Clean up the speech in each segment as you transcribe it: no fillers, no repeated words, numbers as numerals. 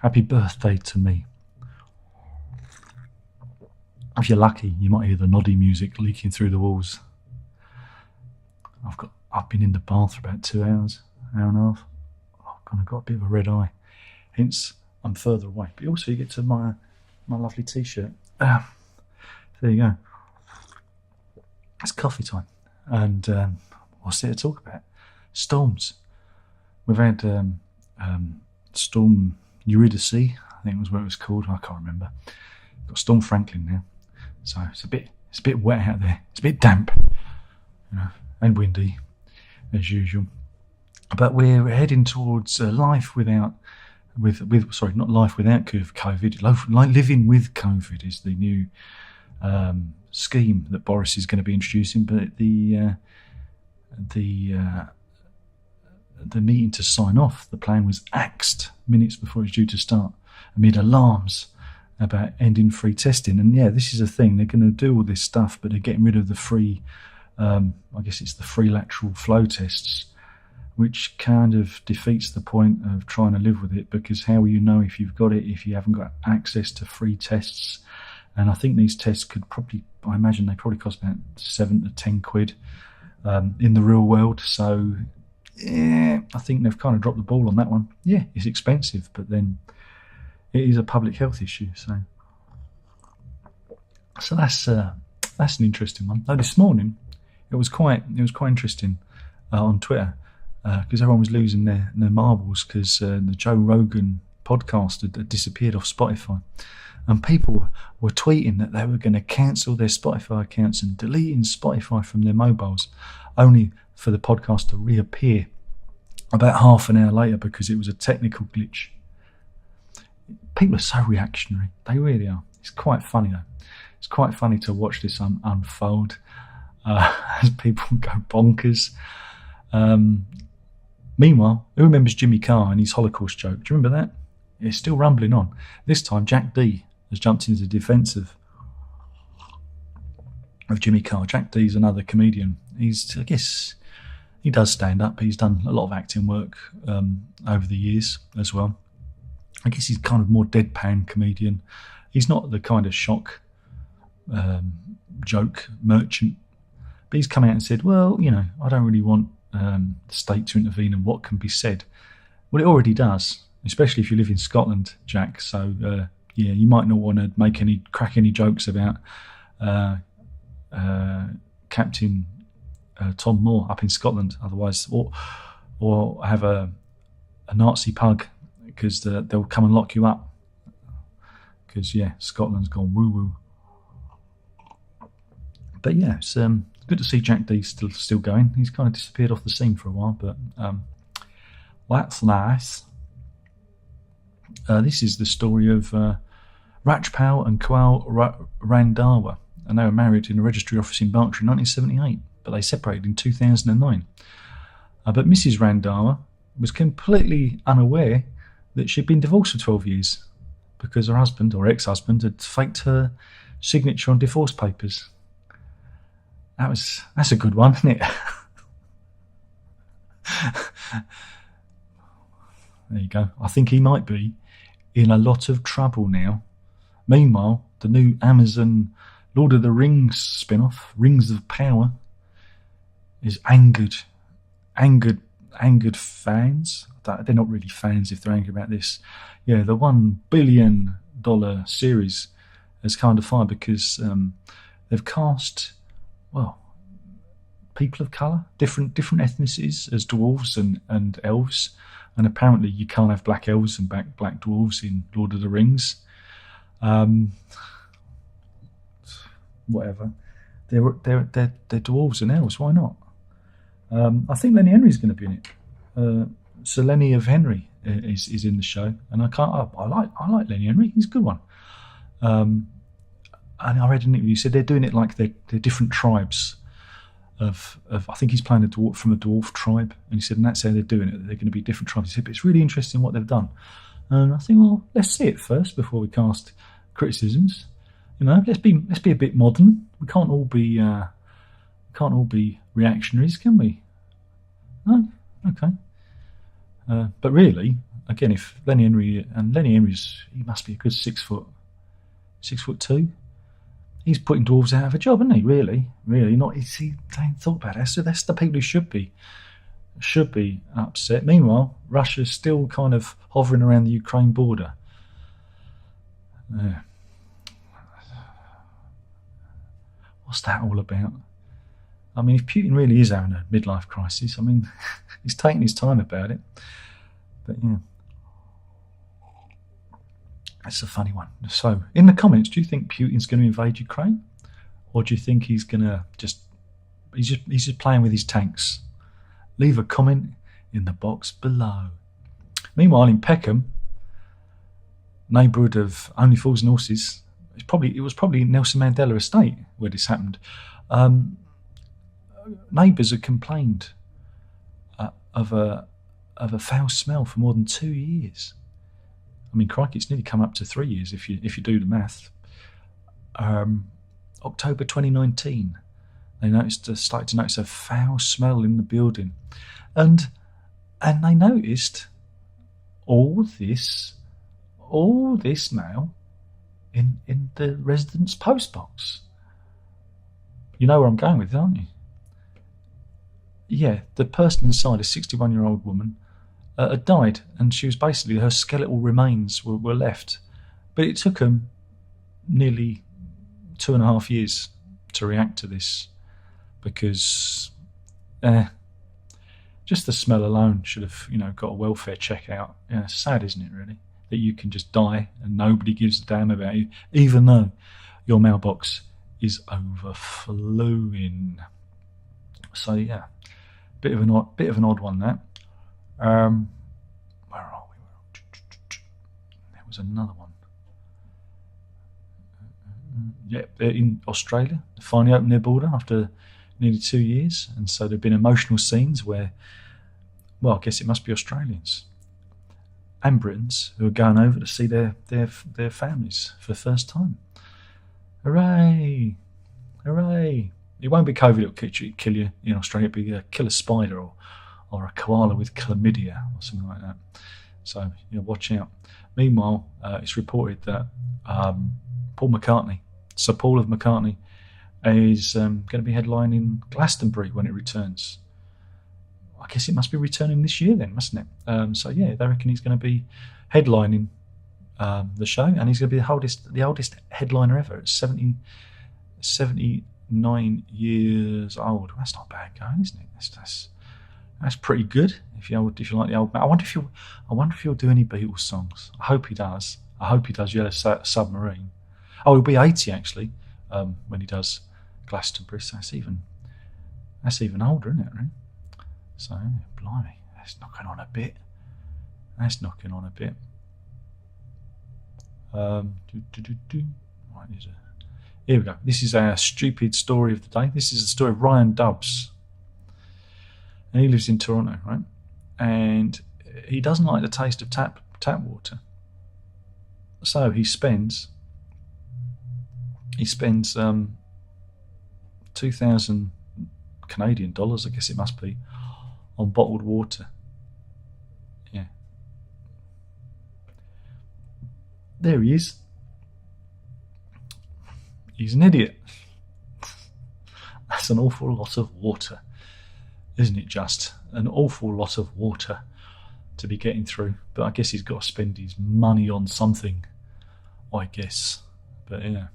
Happy birthday to me. If you're lucky, you might hear the noddy music leaking through the walls. I've been in the bath for about 2 hours, hour and a half. I've got a bit of a red eye. Hence, I'm further away. But also you get to my lovely t-shirt. There you go. It's coffee time. And what's there to talk about? Storms. We've had Storm Eurydice, I think was what it was called. I can't remember. We've got Storm Franklin now. So it's a bit wet out there. It's a bit damp, and windy as usual. But we're heading towards life without COVID. Living with COVID is the new scheme that Boris is going to be introducing. But the meeting to sign off the plan was axed minutes before it's due to start, amid alarms about ending free testing. And yeah, this is a thing. They're going to do all this stuff, but they're getting rid of the free, I guess it's the free lateral flow tests, which kind of defeats the point of trying to live with it, because how will you know if you've got it if you haven't got access to free tests? And I think these tests I imagine they probably cost about 7 to 10 quid in the real world. So yeah, I think they've kind of dropped the ball on that one. Yeah, it's expensive, but then it is a public health issue. So that's an interesting one. Though this morning it was quite interesting on Twitter, because everyone was losing their marbles because the Joe Rogan podcast had disappeared off Spotify, and people were tweeting that they were going to cancel their Spotify accounts and deleting Spotify from their mobiles, only for the podcast to reappear about half an hour later because it was a technical glitch. People are so reactionary. They really are. It's quite funny though. It's quite funny to watch this unfold as people go bonkers. Meanwhile, who remembers Jimmy Carr and his Holocaust joke? Do you remember that? It's still rumbling on. This time, Jack D has jumped into defence of Jimmy Carr. Jack D's another comedian. I guess he does stand up. He's done a lot of acting work over the years as well. I guess he's kind of more deadpan comedian. He's not the kind of shock joke merchant. But he's come out and said, well, I don't really want the state to intervene in what can be said. Well, it already does, especially if you live in Scotland, Jack. So, yeah, you might not want to crack any jokes about Captain Tom Moore up in Scotland, otherwise, or have a Nazi pug, because they'll come and lock you up. Because yeah, Scotland's gone woo woo. But yeah, it's good to see Jack D still going. He's kind of disappeared off the scene for a while, but that's nice. This is the story of Rajpal and Kawal Randhawa, and they were married in a registry office in Berkshire in 1978, but they separated in 2009. But Mrs. Randhawa was completely unaware that she'd been divorced for 12 years because her husband, or ex-husband, had faked her signature on divorce papers. That's a good one, isn't it? There you go. I think he might be in a lot of trouble now. Meanwhile, the new Amazon Lord of the Rings spin-off, Rings of Power, is angered fans. They're not really fans if they're angry about this. Yeah, the $1 billion series has kind of fired because they've cast, well, people of colour, different ethnicities as dwarves and elves, and apparently you can't have black elves and black dwarves in Lord of the Rings. Whatever, they're dwarves and elves. Why not? I think Lenny Henry's going to be in it. Sir Lenny of Henry is in the show, and I like Lenny Henry. He's a good one. And I read an interview, he said they're doing it like they're different tribes of I think he's playing a dwarf from a dwarf tribe, and he said, and that's how they're doing it. They're going to be different tribes. He said, but it's really interesting what they've done. And I think, well, let's see it first before we cast criticisms. Let's be a bit modern. We can't all be reactionaries, can we? No, okay. But really, again, if Lenny Henry's, he must be a good 6'2". He's putting dwarves out of a job, isn't he? Really, not. He ain't thought about it. So that's the people who should be upset. Meanwhile, Russia's still kind of hovering around the Ukraine border. What's that all about? I mean, if Putin really is having a midlife crisis, I mean, he's taking his time about it. But yeah, that's a funny one. So, in the comments, do you think Putin's going to invade Ukraine, or do you think he's going to he's just playing with his tanks? Leave a comment in the box below. Meanwhile, in Peckham, neighbourhood of Only Fools and Horses, it was probably Nelson Mandela Estate where this happened. Neighbours had complained of a foul smell for more than 2 years. I mean, crikey, it's nearly come up to 3 years if you do the math. October 2019, they started to notice a foul smell in the building, and they noticed all this mail in the resident's postbox. You know where I'm going with it, aren't you? Yeah, the person inside, a 61-year-old woman, had died, and she was basically, her skeletal remains were left. But it took them nearly 2.5 years to react to this, because just the smell alone should have, got a welfare check out. Yeah, it's sad, isn't it, really, that you can just die and nobody gives a damn about you, even though your mailbox is overflowing. So yeah, bit of an odd one, that. Where are we? There was another one. In Australia, they finally opened their border after nearly 2 years, and so there've been emotional scenes where, well, I guess it must be Australians and Britons who are going over to see their families for the first time. Hooray! Hooray! It won't be COVID that'll kill you in Australia. It'll be a killer spider or a koala with chlamydia or something like that. So, watch out. Meanwhile, it's reported that Sir Paul of McCartney, is going to be headlining Glastonbury when it returns. I guess it must be returning this year then, mustn't it? So yeah, they reckon he's going to be headlining the show, and he's going to be the oldest headliner ever. It's 79 years old. That's not bad going, isn't it? That's pretty good if you like the old man. I wonder if he'll do any Beatles songs. I hope he does. Yellow Submarine. Oh, he'll be 80 actually when he does Glastonbury. So that's even older, isn't it? Right? So blimey, that's knocking on a bit. Right, here we go. This is our stupid story of the day. This is the story of Ryan Dubbs. And he lives in Toronto, right? And he doesn't like the taste of tap water. So he spends 2,000 Canadian dollars, I guess it must be, on bottled water. Yeah. There he is. He's an idiot. That's an awful lot of water, isn't it? Just an awful lot of water to be getting through. But I guess he's got to spend his money on something, I guess. But yeah.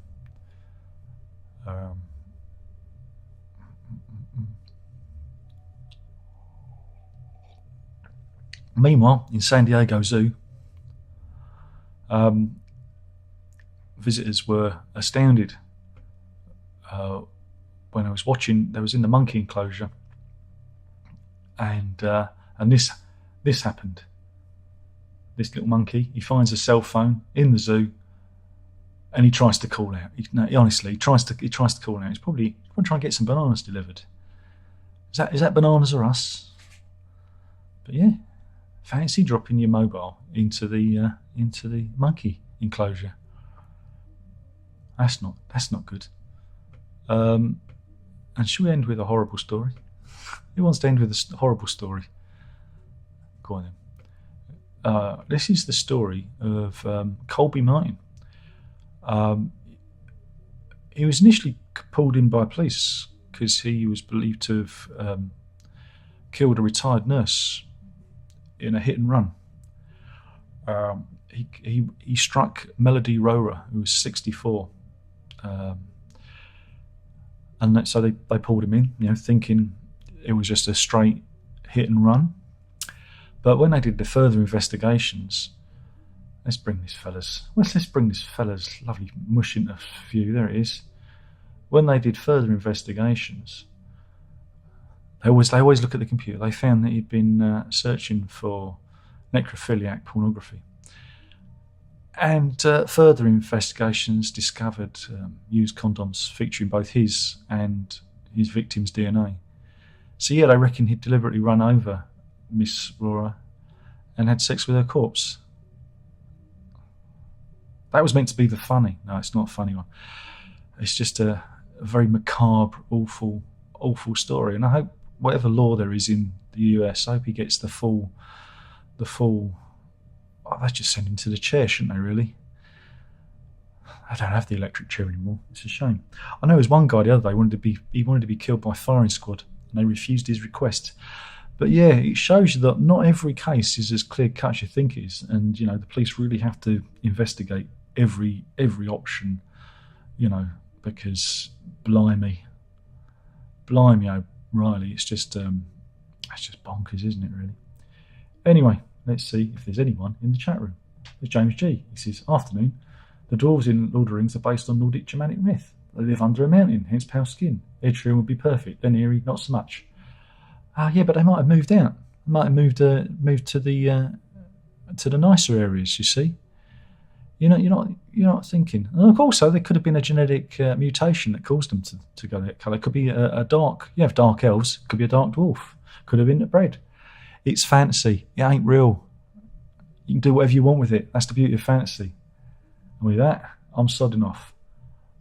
Meanwhile, in San Diego Zoo, visitors were astounded when I was watching. There was in the monkey enclosure, and this happened. This little monkey, he finds a cell phone in the zoo, and he tries to call out. He tries to call out. He's probably trying to get some bananas delivered. Is that bananas or us? But yeah, fancy dropping your mobile into the monkey enclosure. That's not good. And should we end with a horrible story? Who wants to end with a horrible story? Go on This is the story of Colby Martin. He was initially pulled in by police because he was believed to have killed a retired nurse in a hit and run. He struck Melody Rohrer, who was 64, and so they pulled him in, thinking it was just a straight hit and run. But when they did the further investigations, let's bring this fella's lovely mush into view. There it is. When they did further investigations, they always look at the computer. They found that he'd been searching for necrophiliac pornography. And further investigations discovered used condoms featuring both his and his victim's DNA. So yeah, they reckon he'd deliberately run over Miss Rohrer and had sex with her corpse. That was meant to be the funny. No, it's not a funny one. It's just a very macabre, awful story. And I hope whatever law there is in the US, I hope he gets the full. Oh, they just send him to the chair, shouldn't they, really? I don't have the electric chair anymore. It's a shame. I know there was one guy the other day wanted to be killed by firing squad, and they refused his request. But yeah, it shows you that not every case is as clear cut as you think it is, and the police really have to investigate every option, because blimey, O'Reilly, it's just bonkers, isn't it, really? Anyway, let's see if there's anyone in the chat room. There's James G. He says, afternoon. The dwarves in Lord of the Rings are based on Nordic Germanic myth. They live under a mountain, hence pale skin. Edrian would be perfect, then Eerie, not so much. Yeah, but they might have moved out. They might have moved to the nicer areas. You see, you're not thinking. And also, there could have been a genetic mutation that caused them to go that colour. It could be a dark. You have dark elves. It could be a dark dwarf. Could have been bred. It's fantasy. It ain't real. You can do whatever you want with it. That's the beauty of fantasy. And with that, I'm sodding off.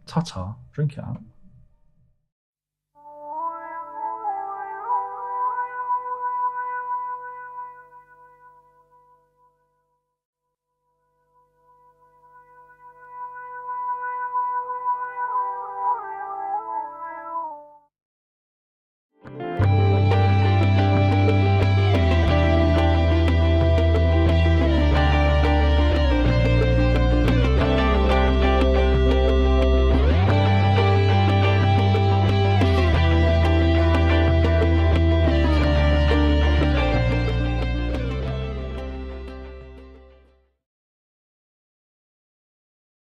Ta-ta. Drink it up.